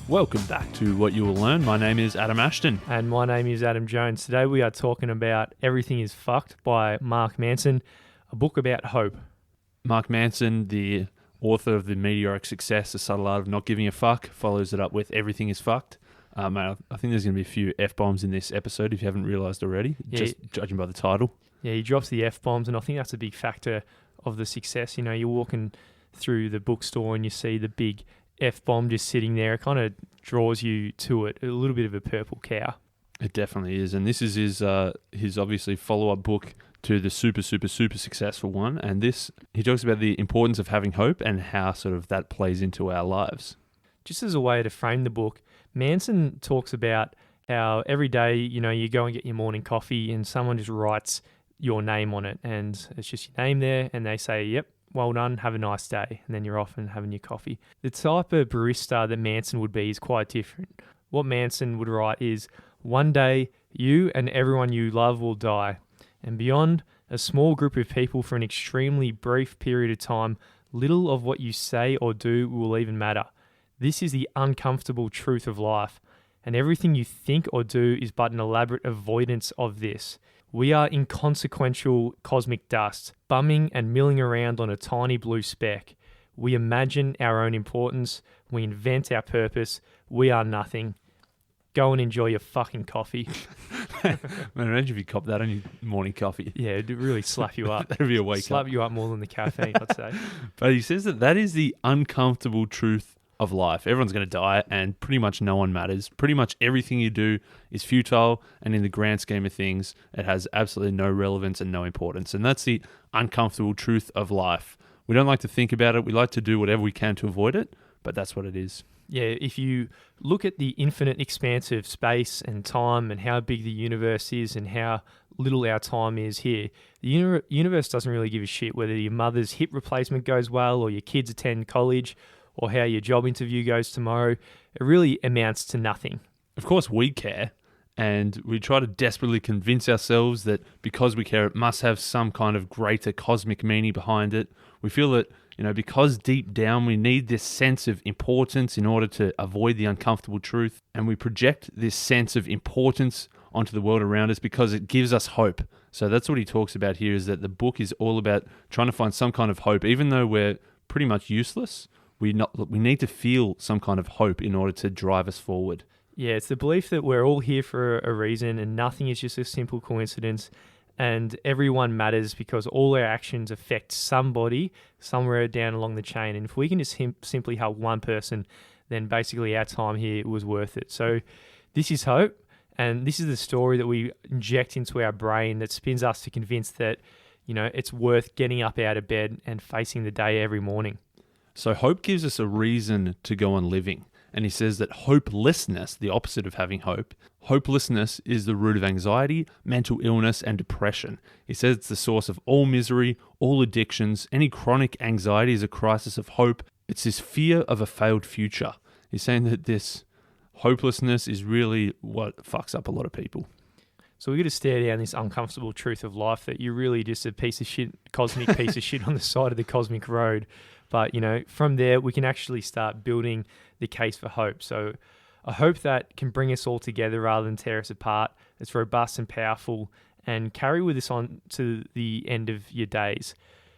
Welcome back to What You Will Learn. My name is Adam Ashton. And my name is Adam Jones. Today we are talking about Everything is Fucked by Mark Manson, a book about hope. Mark Manson, the author of The Meteoric Success, The Subtle Art of Not Giving a Fuck, follows it up with Everything is Fucked. Mate, I think there's going to be a few F-bombs in this episode if you haven't realised already, just judging by the title. Yeah, he drops the F-bombs, and I think that's a big factor of the success. You know, you're walking through the bookstore and you see the big F-bomb just sitting there. It kind of draws you to it, a little bit of a purple cow. It definitely is. And this is his obviously follow-up book to the super successful one. And this, he talks about the importance of having hope and how sort of that plays into our lives. Just as a way to frame the book, Manson talks about how every day, you know, you go and get your morning coffee and someone just writes your name on it. And it's just your name there. And they say, yep, well done, have a nice day, and then you're off and having your coffee. The type of barista that Manson would be is quite different. What Manson would write is, one day you and everyone you love will die, and beyond a small group of people for an extremely brief period of time, little of what you say or do will even matter. This is the uncomfortable truth of life, and everything you think or do is but an elaborate avoidance of this. We are inconsequential cosmic dust, bumming and milling around on a tiny blue speck. We imagine our own importance. We invent our purpose. We are nothing. Go and enjoy your fucking coffee. Man, imagine if you cop that on your morning coffee. Yeah, it'd really slap you up. That'd be a wake Slap up. you up more than the caffeine, I'd say. But he says that is the uncomfortable truth of life. Everyone's going to die and pretty much no one matters. Pretty much everything you do is futile, and in the grand scheme of things, it has absolutely no relevance and no importance. And that's the uncomfortable truth of life. We don't like to think about it. We like to do whatever we can to avoid it, but that's what it is. Yeah, if you look at the infinite expanse of space and time and how big the universe is and how little our time is here, the universe doesn't really give a shit whether your mother's hip replacement goes well or your kids attend college or how your job interview goes tomorrow. It really amounts to nothing. Of course we care, and we try to desperately convince ourselves that because we care, it must have some kind of greater cosmic meaning behind it. We feel that, you know, because deep down we need this sense of importance in order to avoid the uncomfortable truth, and we project this sense of importance onto the world around us because it gives us hope. So that's what he talks about here, is that the book is all about trying to find some kind of hope. Even though we're pretty much useless, we need to feel some kind of hope in order to drive us forward. Yeah, it's the belief that we're all here for a reason and nothing is just a simple coincidence, and everyone matters because all our actions affect somebody somewhere down along the chain. And if we can just simply help one person, then basically our time here was worth it. So this is hope, and this is the story that we inject into our brain that spins us to convince that, you know, it's worth getting up out of bed and facing the day every morning. So hope gives us a reason to go on living. And he says that hopelessness, the opposite of having hope, hopelessness is the root of anxiety, mental illness, and depression. He says it's the source of all misery, all addictions. Any chronic anxiety is a crisis of hope. It's this fear of a failed future. He's saying that this hopelessness is really what fucks up a lot of people. So we've got to stare down this uncomfortable truth of life that you're really just a piece of shit, cosmic piece of shit on the side of the cosmic road. But, you know, from there, we can actually start building the case for hope. So a hope that can bring us all together rather than tear us apart. It's robust and powerful and carry with us on to the end of your days.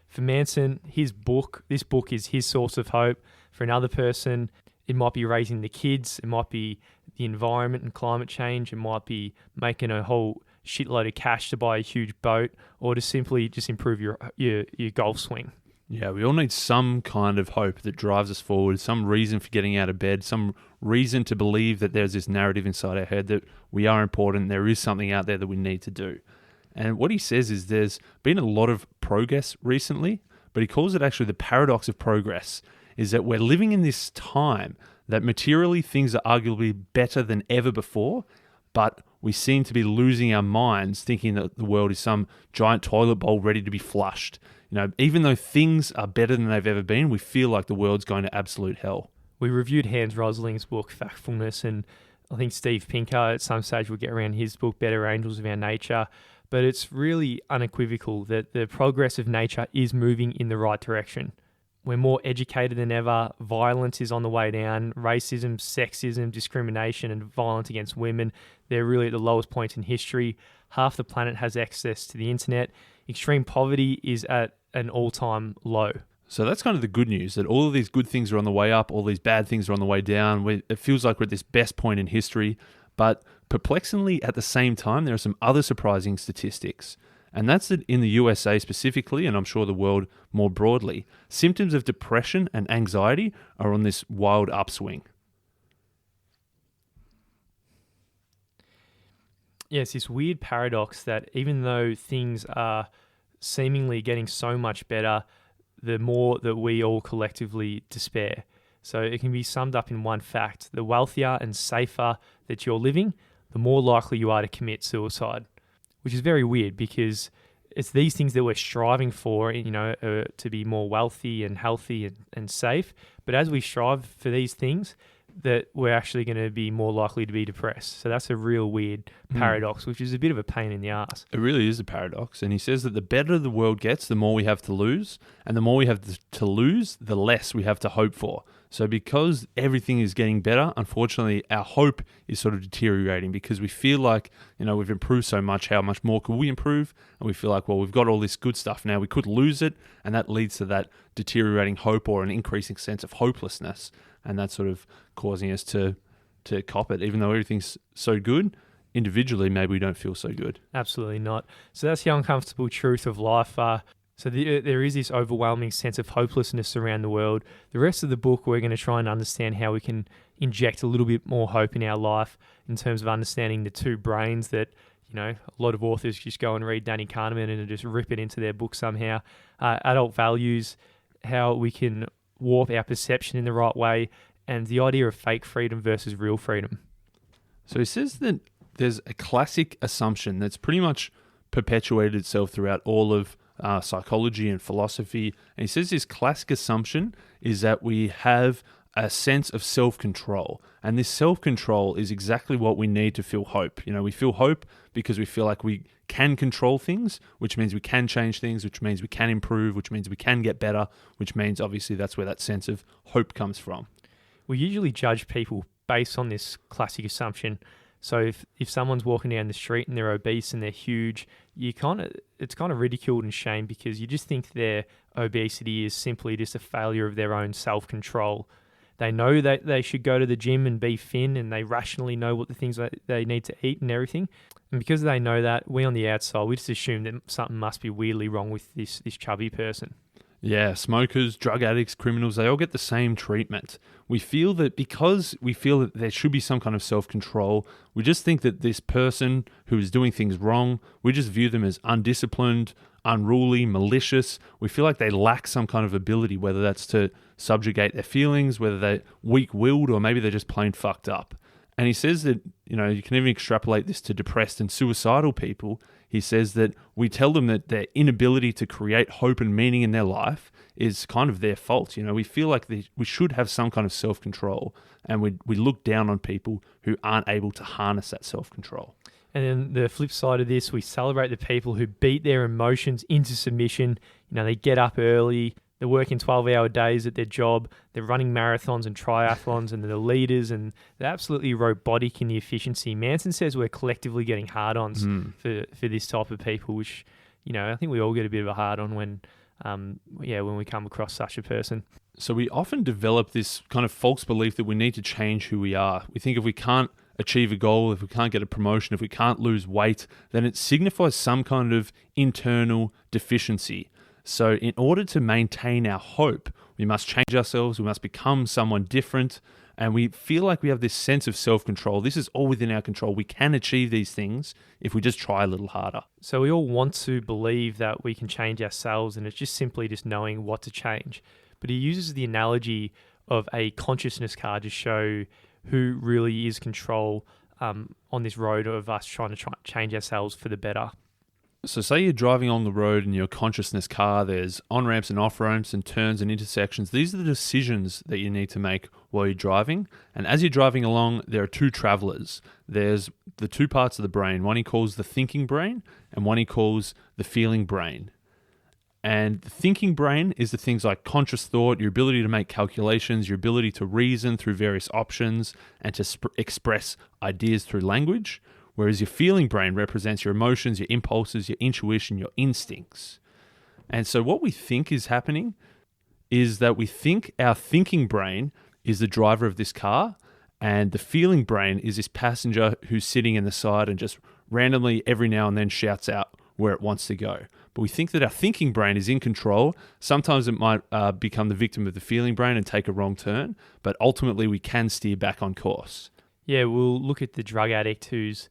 For Manson, this book is his source of hope. For another person, it might be raising the kids. It might be the environment and climate change. It might be making a whole shitload of cash to buy a huge boat, or to simply just improve your golf swing. Yeah, we all need some kind of hope that drives us forward, some reason for getting out of bed, some reason to believe that there's this narrative inside our head that we are important, there is something out there that we need to do. And what he says is there's been a lot of progress recently, but he calls it actually the paradox of progress, is that we're living in this time that materially things are arguably better than ever before, but we seem to be losing our minds thinking that the world is some giant toilet bowl ready to be flushed. You know, even though things are better than they've ever been, we feel like the world's going to absolute hell. We reviewed Hans Rosling's book, Factfulness, and I think Steve Pinker at some stage will get around his book, Better Angels of Our Nature. But it's really unequivocal that the progress of nature is moving in the right direction. We're more educated than ever. Violence is on the way down. Racism, sexism, discrimination, and violence against women, they're really at the lowest point in history. Half the planet has access to the internet. Extreme poverty is at an all-time low. So that's kind of the good news, that all of these good things are on the way up, all these bad things are on the way down. It feels like we're at this best point in history. But perplexingly, at the same time, there are some other surprising statistics. And that's that in the USA specifically, and I'm sure the world more broadly, symptoms of depression and anxiety are on this wild upswing. Yeah, it's this weird paradox that even though things are seemingly getting so much better, the more that we all collectively despair. So it can be summed up in one fact: the wealthier and safer that you're living, the more likely you are to commit suicide. Which is very weird, because it's these things that we're striving for, to be more wealthy and healthy and safe. But as we strive for these things, that we're actually going to be more likely to be depressed. So that's a real weird paradox, which is a bit of a pain in the ass. It really is a paradox. And he says that the better the world gets, the more we have to lose. And the more we have to lose, the less we have to hope for. So because everything is getting better, unfortunately, our hope is sort of deteriorating, because we feel like, we've improved so much. How much more could we improve? And we feel like, well, we've got all this good stuff now. We could lose it. And that leads to that deteriorating hope, or an increasing sense of hopelessness. And that's sort of causing us to cop it. Even though everything's so good, individually, maybe we don't feel so good. Absolutely not. So that's the uncomfortable truth of life. There is this overwhelming sense of hopelessness around the world. The rest of the book, we're going to try and understand how we can inject a little bit more hope in our life, in terms of understanding the two brains that, a lot of authors just go and read Danny Kahneman and just rip it into their book somehow. Adult values, how we can warp our perception in the right way, and the idea of fake freedom versus real freedom. So he says that there's a classic assumption that's pretty much perpetuated itself throughout all of psychology and philosophy. And he says this classic assumption is that we have a sense of self-control. And this self-control is exactly what we need to feel hope. We feel hope because we feel like we can control things, which means we can change things, which means we can improve, which means we can get better, which means obviously that's where that sense of hope comes from. We usually judge people based on this classic assumption. So if someone's walking down the street and they're obese and they're huge, it's kind of ridiculed and shamed, because you just think their obesity is simply just a failure of their own self-control. They know that they should go to the gym and be thin, and they rationally know what the things that they need to eat and everything. And because they know that, we on the outside, we just assume that something must be weirdly wrong with this chubby person. Yeah, smokers, drug addicts, criminals, they all get the same treatment. We feel that because we feel that there should be some kind of self-control, we just think that this person who is doing things wrong, we just view them as undisciplined, unruly, malicious. We feel like they lack some kind of ability, whether that's to subjugate their feelings, whether they're weak-willed, or maybe they're just plain fucked up. And he says that, you can even extrapolate this to depressed and suicidal people. He says that we tell them that their inability to create hope and meaning in their life is kind of their fault. We feel like we should have some kind of self-control, and we look down on people who aren't able to harness that self-control. And then the flip side of this, we celebrate the people who beat their emotions into submission. They get up early, they're working 12-hour days at their job, they're running marathons and triathlons, and they're the leaders, and they're absolutely robotic in the efficiency. Manson says we're collectively getting hard-ons for this type of people, which, I think we all get a bit of a hard-on when we come across such a person. So we often develop this kind of false belief that we need to change who we are. We think if we can't achieve a goal, if we can't get a promotion, if we can't lose weight, then it signifies some kind of internal deficiency. So in order to maintain our hope, we must change ourselves, we must become someone different, and we feel like we have this sense of self-control. This is all within our control. We can achieve these things if we just try a little harder. So we all want to believe that we can change ourselves, and it's just simply just knowing what to change. But he uses the analogy of a consciousness car to show who really is control on this road of us trying to change ourselves for the better. So say you're driving on the road in your consciousness car, there's on-ramps and off-ramps and turns and intersections. These are the decisions that you need to make while you're driving. And as you're driving along, there are two travelers. There's the two parts of the brain. One he calls the thinking brain, and one he calls the feeling brain. And the thinking brain is the things like conscious thought, your ability to make calculations, your ability to reason through various options, and to express ideas through language. Whereas your feeling brain represents your emotions, your impulses, your intuition, your instincts. And so what we think is happening is that we think our thinking brain is the driver of this car, and the feeling brain is this passenger who's sitting in the side and just randomly every now and then shouts out where it wants to go. But we think that our thinking brain is in control. Sometimes it might become the victim of the feeling brain and take a wrong turn, but ultimately we can steer back on course. Yeah, we'll look at the drug addict who's,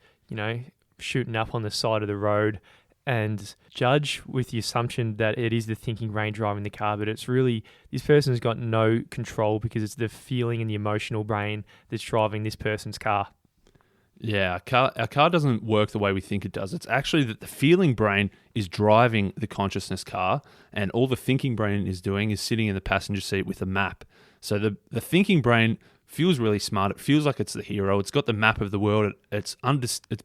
shooting up on the side of the road and judge with the assumption that it is the thinking brain driving the car, but it's really, this person's got no control because it's the feeling and the emotional brain that's driving this person's car. Yeah, our car doesn't work the way we think it does. It's actually that the feeling brain is driving the consciousness car, and all the thinking brain is doing is sitting in the passenger seat with a map. So the thinking brain feels really smart. It feels like it's the hero. It's got the map of the world. It's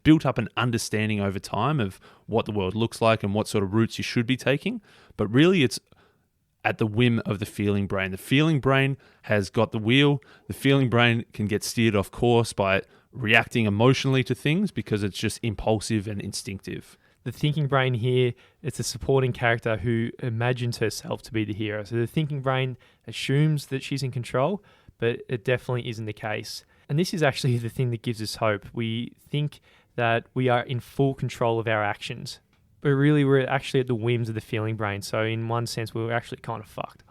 built up an understanding over time of what the world looks like and what sort of routes you should be taking. But really, it's at the whim of the feeling brain. The feeling brain has got the wheel. The feeling brain can get steered off course by reacting emotionally to things because it's just impulsive and instinctive. The thinking brain here, it's a supporting character who imagines herself to be the hero. So the thinking brain assumes that she's in control, but it definitely isn't the case. And this is actually the thing that gives us hope. We think that we are in full control of our actions, but really we're actually at the whims of the feeling brain. So in one sense, we're actually kind of fucked.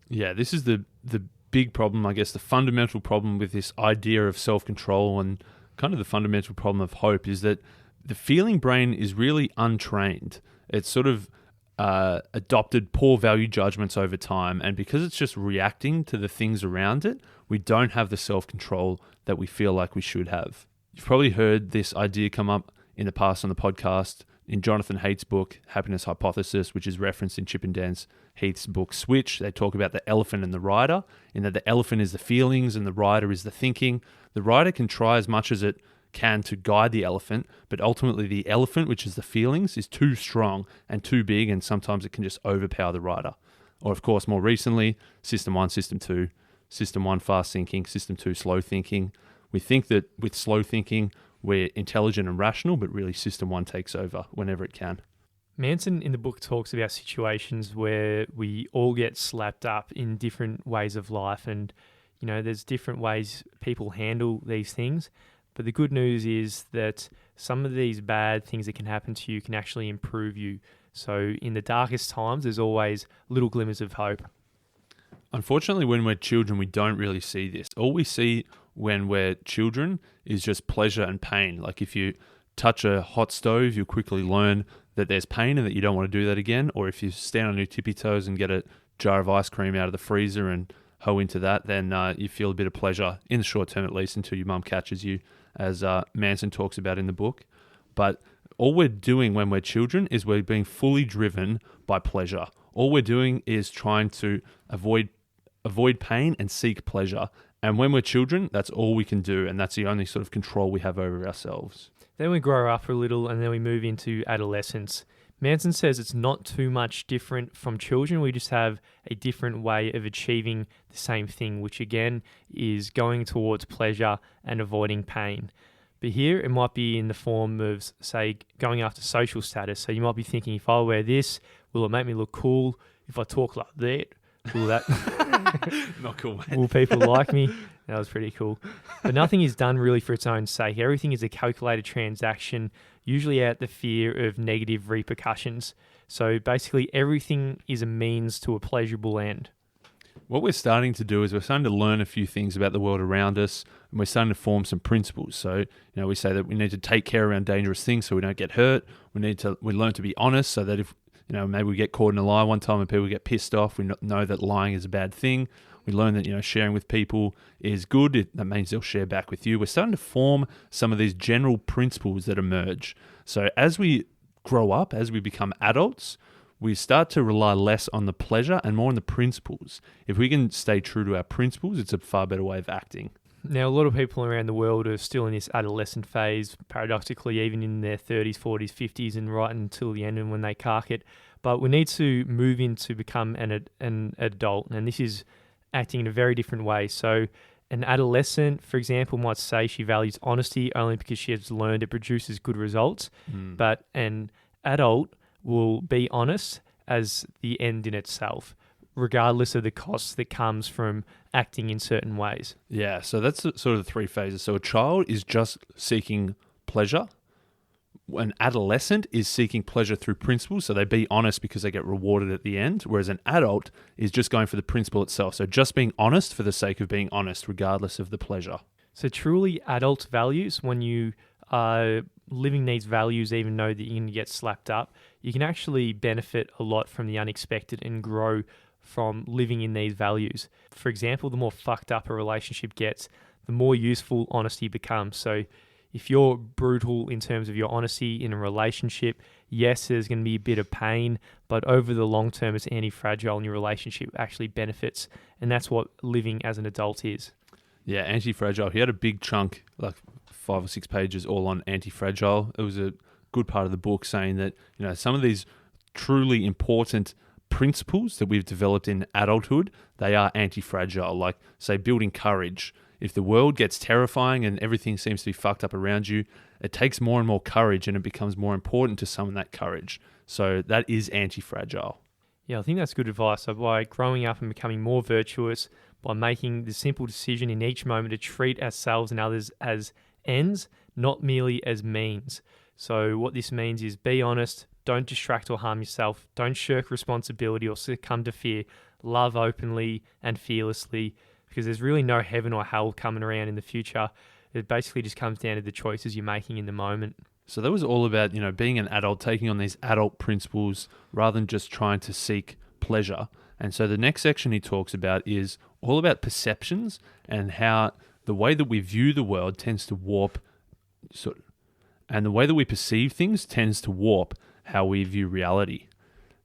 Yeah, this is the big problem, I guess, the fundamental problem with this idea of self-control and kind of the fundamental problem of hope is that the feeling brain is really untrained. It's sort of adopted poor value judgments over time, and because it's just reacting to the things around it, we don't have the self-control that we feel like we should have. You've probably heard this idea come up in the past on the podcast in Jonathan Haidt's book, Happiness Hypothesis, which is referenced in Chip and Dan Heath's book, Switch. They talk about the elephant and the rider, in that the elephant is the feelings and the rider is the thinking. The rider can try as much as it can to guide the elephant, but ultimately the elephant, which is the feelings, is too strong and too big, and sometimes it can just overpower the rider. Or, of course, more recently, System 1, System 2. System 1, fast thinking. System 2, slow thinking. We think that with slow thinking, we're intelligent and rational, but really System 1 takes over whenever it can. Manson in the book talks about situations where we all get slapped up in different ways of life, and there's different ways people handle these things. But the good news is that some of these bad things that can happen to you can actually improve you. So in the darkest times, there's always little glimmers of hope. Unfortunately, when we're children, we don't really see this. All we see when we're children is just pleasure and pain. Like if you touch a hot stove, you'll quickly learn that there's pain and that you don't want to do that again. Or if you stand on your tippy toes and get a jar of ice cream out of the freezer and hoe into that, then you feel a bit of pleasure, in the short term at least, until your mum catches you, as Manson talks about in the book. But all we're doing when we're children is we're being fully driven by pleasure. All we're doing is trying to avoid pain and seek pleasure. And when we're children, that's all we can do, and that's the only sort of control we have over ourselves. Then we grow up a little, and then we move into adolescence. Manson says it's not too much different from children. We just have a different way of achieving the same thing, which again is going towards pleasure and avoiding pain. But here it might be in the form of, say, going after social status. So you might be thinking, if I wear this, will it make me look cool? If I talk like that, will that... Not cool, mate. Will people like me? That was pretty cool. But nothing is done really for its own sake. Everything is a calculated transaction, usually out the fear of negative repercussions. So basically everything is a means to a pleasurable end. What we're starting to do is we're starting to learn a few things about the world around us, and we're starting to form some principles. So, we say that we need to take care around dangerous things so we don't get hurt. We learn to be honest so that if, maybe we get caught in a lie one time and people get pissed off, we know that lying is a bad thing. We learn that, sharing with people is good. That means they'll share back with you. We're starting to form some of these general principles that emerge. So as we grow up, as we become adults, we start to rely less on the pleasure and more on the principles. If we can stay true to our principles, it's a far better way of acting. Now, a lot of people around the world are still in this adolescent phase, paradoxically, even in their 30s, 40s, 50s, and right until the end and when they cark it. But we need to move into become an adult, and this is acting in a very different way. So an adolescent, for example, might say she values honesty only because she has learned it produces good results. But an adult will be honest as the end in itself, regardless of the costs that comes from acting in certain ways. Yeah, so that's sort of the three phases. So a child is just seeking pleasure. An adolescent is seeking pleasure through principle, so they be honest because they get rewarded at the end, whereas an adult is just going for the principle itself. So just being honest for the sake of being honest, regardless of the pleasure. So truly adult values, when you are living these values, even though that you're going to get slapped up, you can actually benefit a lot from the unexpected and grow from living in these values. For example, the more fucked up a relationship gets, the more useful honesty becomes. So if you're brutal in terms of your honesty in a relationship, yes, there's going to be a bit of pain, but over the long term, it's anti-fragile and your relationship actually benefits. And that's what living as an adult is. Yeah, anti-fragile. He had a big chunk, like 5 or 6 pages, all on anti-fragile. It was a good part of the book saying that, some of these truly important principles that we've developed in adulthood, they are anti-fragile. Like, say, building courage. If the world gets terrifying and everything seems to be fucked up around you, it takes more and more courage and it becomes more important to summon that courage. So that is anti-fragile. Yeah, I think that's good advice. So by growing up and becoming more virtuous, by making the simple decision in each moment to treat ourselves and others as ends, not merely as means. So what this means is be honest, don't distract or harm yourself, don't shirk responsibility or succumb to fear, love openly and fearlessly, because there's really no heaven or hell coming around in the future. It basically just comes down to the choices you're making in the moment. So that was all about, being an adult, taking on these adult principles rather than just trying to seek pleasure. And so the next section he talks about is all about perceptions and how the way that we view the world tends to warp, and the way that we perceive things tends to warp how we view reality.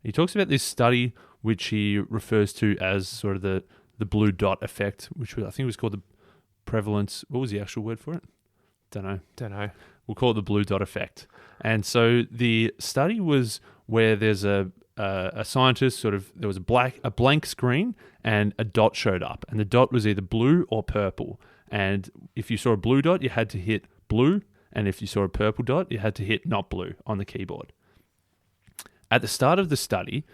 He talks about this study, which he refers to as sort of the blue dot effect, which I think was called the prevalence. What was the actual word for it? Don't know. We'll call it the blue dot effect. And so the study was where there's a scientist there was a blank screen and a dot showed up, and the dot was either blue or purple. And if you saw a blue dot, you had to hit blue, and if you saw a purple dot, you had to hit not blue on the keyboard. At the start of the study,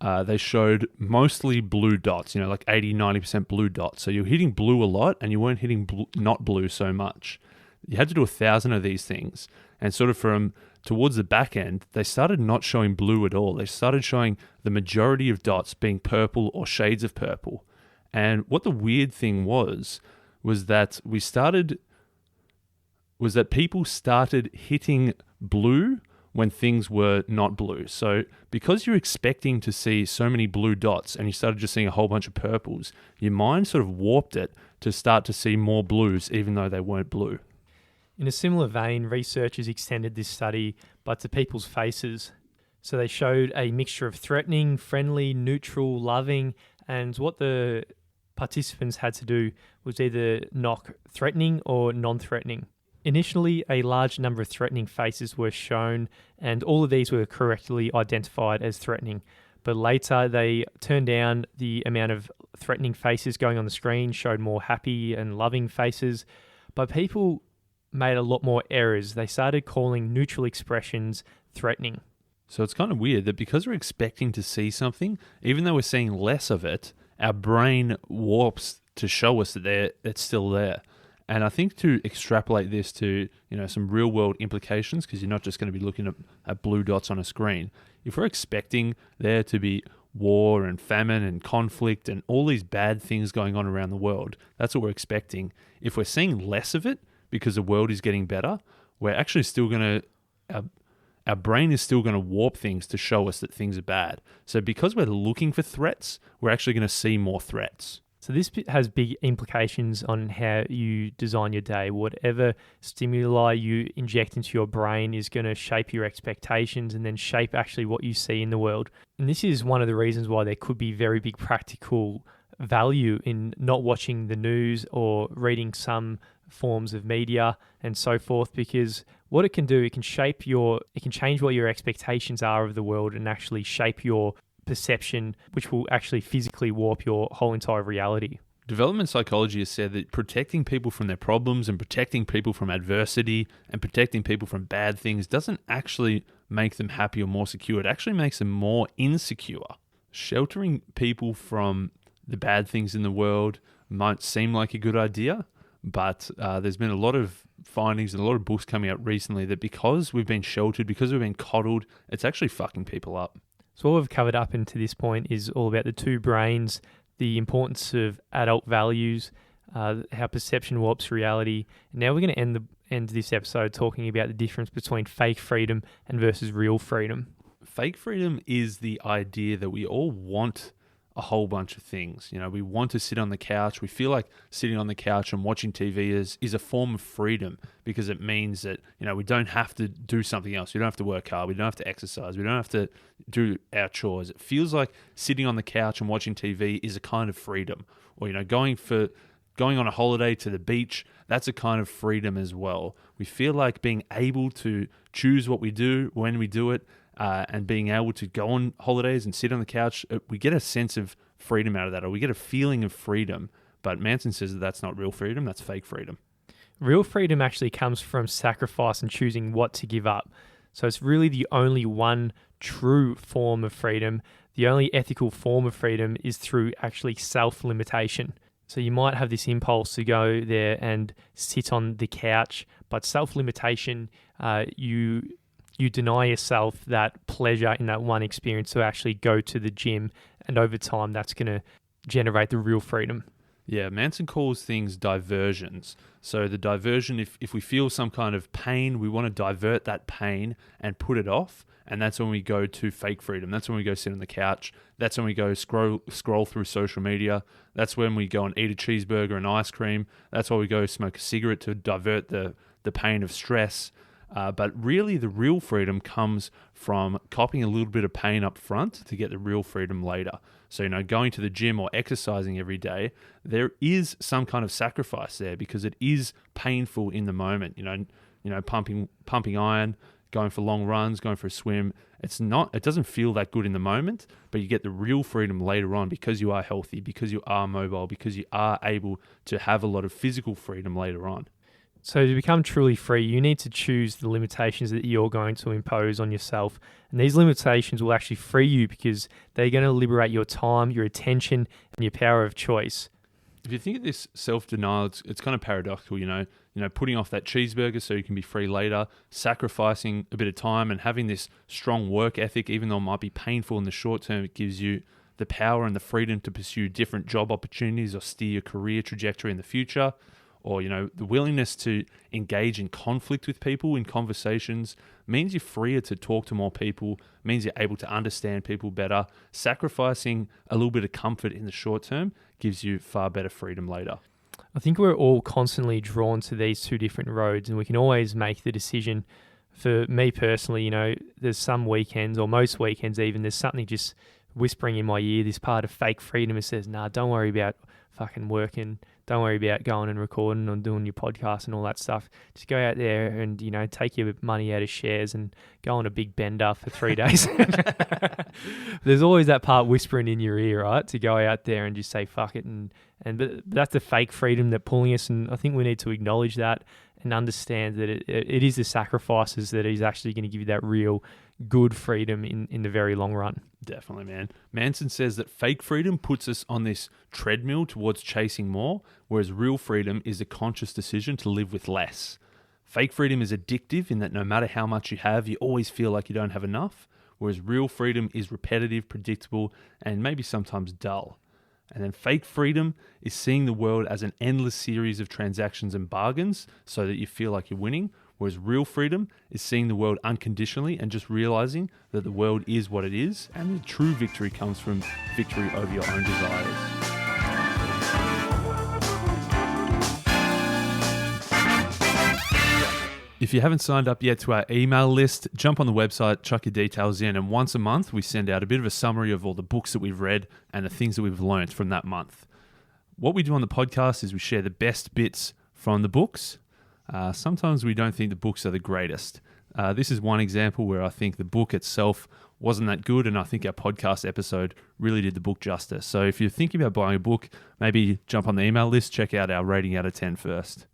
they showed mostly blue dots, like 80-90% blue dots. So you're hitting blue a lot and you weren't hitting not blue so much. You had to do 1,000 of these things. And sort of from towards the back end, they started not showing blue at all. They started showing the majority of dots being purple or shades of purple. And what the weird thing was that people started hitting blue when things were not blue. So because you're expecting to see so many blue dots and you started just seeing a whole bunch of purples, your mind sort of warped it to start to see more blues even though they weren't blue. In a similar vein, researchers extended this study but to people's faces. So they showed a mixture of threatening, friendly, neutral, loving, and what the participants had to do was either knock threatening or non-threatening. Initially, a large number of threatening faces were shown, and all of these were correctly identified as threatening. But later, they turned down the amount of threatening faces going on the screen, showed more happy and loving faces. But people made a lot more errors. They started calling neutral expressions threatening. So it's kind of weird that because we're expecting to see something, even though we're seeing less of it, our brain warps to show us that it's still there. And I think to extrapolate this to, some real world implications, because you're not just going to be looking at blue dots on a screen. If we're expecting there to be war and famine and conflict and all these bad things going on around the world, that's what we're expecting. If we're seeing less of it because the world is getting better, we're actually still going to, our brain is still going to warp things to show us that things are bad. So because we're looking for threats, we're actually going to see more threats. So this has big implications on how you design your day. Whatever stimuli you inject into your brain is going to shape your expectations and then shape actually what you see in the world. And this is one of the reasons why there could be very big practical value in not watching the news or reading some forms of media and so forth, because what it can do, it can change what your expectations are of the world and actually shape your perception, which will actually physically warp your whole entire reality. Development psychology has said that protecting people from their problems and protecting people from adversity and protecting people from bad things doesn't actually make them happy or more secure. It actually makes them more insecure. Sheltering people from the bad things in the world might seem like a good idea, but there's been a lot of findings and a lot of books coming out recently that because we've been sheltered, because we've been coddled, it's actually fucking people up. So what we've covered up into this point is all about the two brains, the importance of adult values, how perception warps reality. And now we're going to end this episode talking about the difference between fake freedom and versus real freedom. Fake freedom is the idea that we all want a whole bunch of things. You know, we want to sit on the couch. We feel like sitting on the couch and watching TV is a form of freedom because it means that, you know, we don't have to do something else. We don't have to work hard. We don't have to exercise. We don't have to do our chores. It feels like sitting on the couch and watching TV is a kind of freedom. Or, you know, going on a holiday to the beach, that's a kind of freedom as well. We feel like being able to choose what we do, when we do it, and being able to go on holidays and sit on the couch, we get a sense of freedom out of that, or we get a feeling of freedom. But Manson says that that's not real freedom, that's fake freedom. Real freedom actually comes from sacrifice and choosing what to give up. So it's really the only one true form of freedom. The only ethical form of freedom is through actually self-limitation. So you might have this impulse to go there and sit on the couch, but self-limitation, you deny yourself that pleasure in that one experience to actually go to the gym. And over time, that's going to generate the real freedom. Yeah, Manson calls things diversions. So the diversion, if we feel some kind of pain, we want to divert that pain and put it off. And that's when we go to fake freedom. That's when we go sit on the couch. That's when we go scroll through social media. That's when we go and eat a cheeseburger and ice cream. That's why we go smoke a cigarette to divert the pain of stress. But really, the real freedom comes from copying a little bit of pain up front to get the real freedom later. So, you know, going to the gym or exercising every day, there is some kind of sacrifice there because it is painful in the moment. You know, pumping iron, going for long runs, going for a swim. It doesn't feel that good in the moment, but you get the real freedom later on because you are healthy, because you are mobile, because you are able to have a lot of physical freedom later on. So to become truly free, you need to choose the limitations that you're going to impose on yourself. And these limitations will actually free you because they're going to liberate your time, your attention, and your power of choice. If you think of this self-denial, it's kind of paradoxical, you know, putting off that cheeseburger so you can be free later, sacrificing a bit of time and having this strong work ethic, even though it might be painful in the short term, it gives you the power and the freedom to pursue different job opportunities or steer your career trajectory in the future. Or, you know, the willingness to engage in conflict with people in conversations means you're freer to talk to more people, means you're able to understand people better. Sacrificing a little bit of comfort in the short term gives you far better freedom later. I think we're all constantly drawn to these two different roads, and we can always make the decision. For me personally, you know, there's some weekends, or most weekends even, there's something just whispering in my ear, this part of fake freedom that says, nah, don't worry about fucking working. Don't worry about going and recording or doing your podcast and all that stuff. Just go out there and, you know, take your money out of shares and go on a big bender for 3 days. There's always that part whispering in your ear, right? To go out there and just say, fuck it. But that's the fake freedom that's pulling us. And I think we need to acknowledge that and understand that it is the sacrifices that is actually going to give you that real good freedom in the very long run. Definitely, man. Manson says that fake freedom puts us on this treadmill towards chasing more, whereas real freedom is a conscious decision to live with less. Fake freedom is addictive in that no matter how much you have, you always feel like you don't have enough, whereas real freedom is repetitive, predictable, and maybe sometimes dull. And then fake freedom is seeing the world as an endless series of transactions and bargains so that you feel like you're winning, whereas real freedom is seeing the world unconditionally and just realizing that the world is what it is, and the true victory comes from victory over your own desires. If you haven't signed up yet to our email list, jump on the website, chuck your details in, and once a month we send out a bit of a summary of all the books that we've read and the things that we've learnt from that month. What we do on the podcast is we share the best bits from the books, sometimes we don't think the books are the greatest. This is one example where I think the book itself wasn't that good, and I think our podcast episode really did the book justice. So if you're thinking about buying a book, maybe jump on the email list, check out our rating out of 10 first.